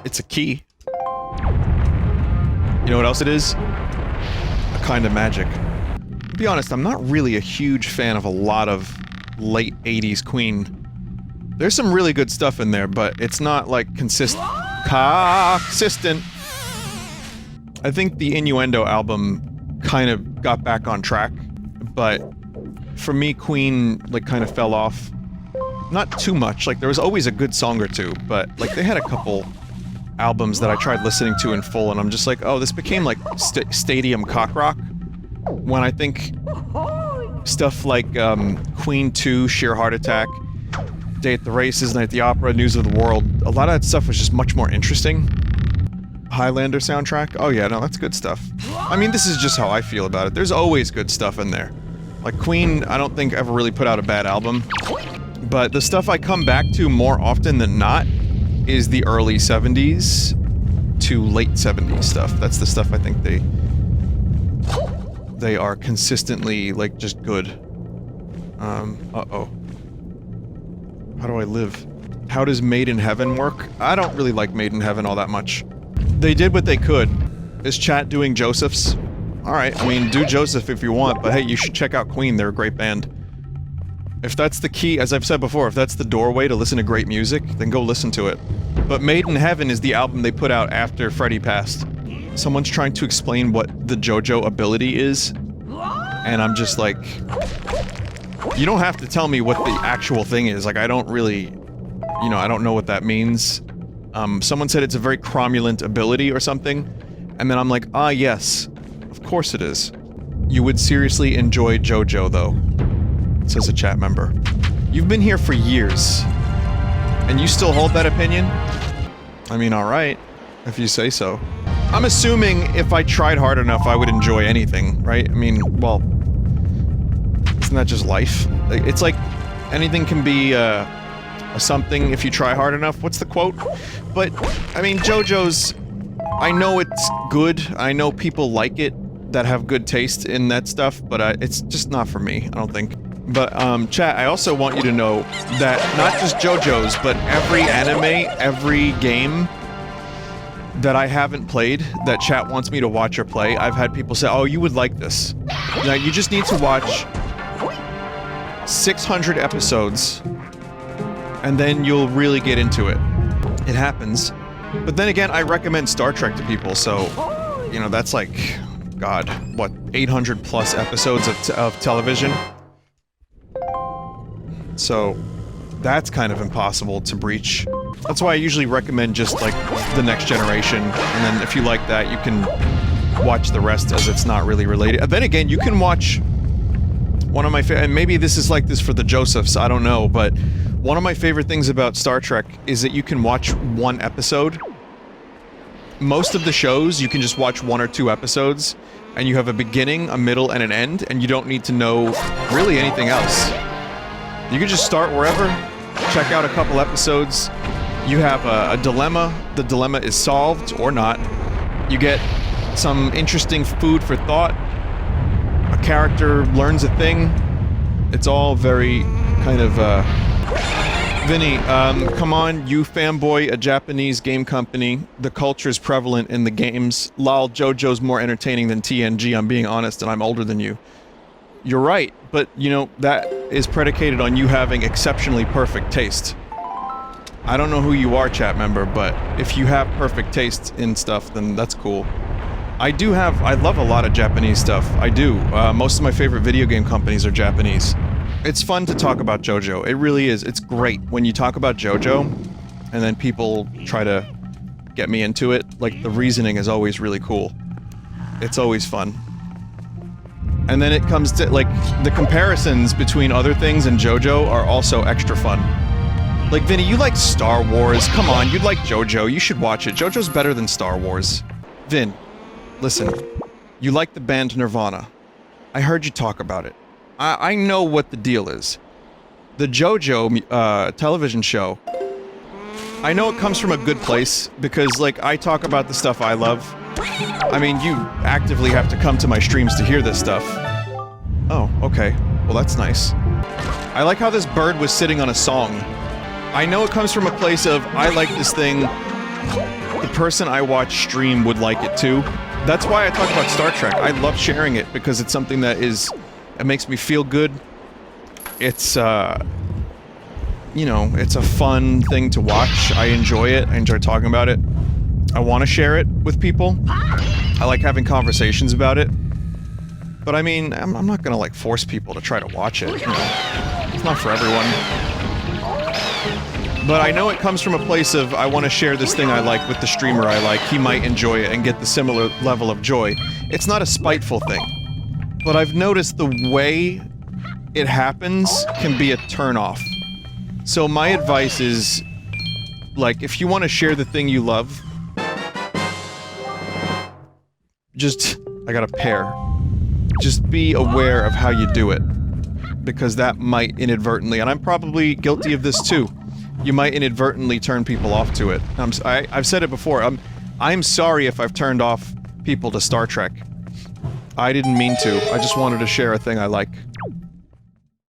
It's a key. You know what else it is? A kind of magic. To be honest, I'm not really a huge fan of a lot of late 80s Queen. There's some really good stuff in there, but it's not, like, consistent. I think the Innuendo album kind of got back on track, but for me, Queen, like, kind of fell off. Not too much, like, there was always a good song or two, but, like, they had a couple albums that I tried listening to in full, and I'm just like, oh, this became, like, stadium cock rock. When I think stuff like, Queen 2, Sheer Heart Attack, Day at the Races, Night at the Opera, News of the World, a lot of that stuff was just much more interesting. Highlander soundtrack? Oh yeah, no, that's good stuff. I mean, this is just how I feel about it. There's always good stuff in there. Like, Queen, I don't think ever really put out a bad album. But the stuff I come back to more often than not is the early 70s to late 70s stuff. That's the stuff I think they are consistently, like, just good. Uh-oh. How do I live? How does Made in Heaven work? I don't really like Made in Heaven all that much. They did what they could. Is chat doing Joseph's? Alright, I mean, do Joseph if you want, but hey, you should check out Queen, they're a great band. If that's the key, as I've said before, if that's the doorway to listen to great music, then go listen to it. But Made in Heaven is the album they put out after Freddie passed. Someone's trying to explain what the JoJo ability is, and I'm just like... You don't have to tell me what the actual thing is, like, I don't really... You know, I don't know what that means. Someone said it's a very cromulent ability or something, and then I'm like, ah yes, of course it is. You would seriously enjoy JoJo, though, says a chat member. You've been here for years, and you still hold that opinion? I mean, alright, if you say so. I'm assuming if I tried hard enough, I would enjoy anything, right? I mean, well... Isn't that just life? It's like, anything can be, something if you try hard enough. What's the quote? But, I mean, JoJo's... I know it's good, I know people like it that have good taste in that stuff, but it's just not for me, I don't think. But, chat, I also want you to know that not just JoJo's, but every anime, every game that I haven't played, that chat wants me to watch or play, I've had people say, oh, you would like this. Now, you just need to watch 600 episodes, and then you'll really get into it. It happens. But then again, I recommend Star Trek to people, so, you know, that's like, God, what, 800 plus episodes of television? So, that's kind of impossible to breach. That's why I usually recommend just, like, the Next Generation, and then if you like that, you can watch the rest as it's not really related. And then again, you can watch one of my and maybe this is like this for the Josephs, I don't know, but one of my favorite things about Star Trek is that you can watch one episode. Most of the shows, you can just watch 1 or 2 episodes, and you have a beginning, a middle, and an end, and you don't need to know really anything else. You can just start wherever, check out a couple episodes, you have a dilemma, the dilemma is solved, or not. You get some interesting food for thought, a character learns a thing. It's all very kind of, Vinny, come on, you fanboy a Japanese game company. The culture is prevalent in the games. Lol, JoJo's more entertaining than TNG, I'm being honest, and I'm older than you. You're right, but, you know, that is predicated on you having exceptionally perfect taste. I don't know who you are, chat member, but if you have perfect taste in stuff, then that's cool. I love a lot of Japanese stuff. I do. Most of my favorite video game companies are Japanese. It's fun to talk about JoJo. It really is. It's great when you talk about JoJo, and then people try to get me into it. Like, the reasoning is always really cool. It's always fun. And then it comes to, like, the comparisons between other things and JoJo are also extra fun. Like, Vinny, you like Star Wars. Come on, you'd like JoJo. You should watch it. JoJo's better than Star Wars. Vin, listen. You like the band Nirvana. I heard you talk about it. I know what the deal is. The JoJo, television show, I know it comes from a good place, because, like, I talk about the stuff I love. I mean, you actively have to come to my streams to hear this stuff. Oh, okay. Well, that's nice. I like how this bird was sitting on a song. I know it comes from a place of, I like this thing, the person I watch stream would like it too. That's why I talk about Star Trek. I love sharing it because it's something that is... It makes me feel good. It's, you know, it's a fun thing to watch. I enjoy it. I enjoy talking about it. I want to share it with people. I like having conversations about it. But I mean, I'm not gonna, like, force people to try to watch it, you know? It's not for everyone. But I know it comes from a place of, I want to share this thing I like with the streamer I like. He might enjoy it and get the similar level of joy. It's not a spiteful thing. But I've noticed the way it happens can be a turn-off. So my advice is, like, if you want to share the thing you love, just... I got a pear. Just be aware of how you do it. Because that might inadvertently, and I'm probably guilty of this too, you might inadvertently turn people off to it. I've said it before, I'm sorry if I've turned off people to Star Trek. I didn't mean to, I just wanted to share a thing I like.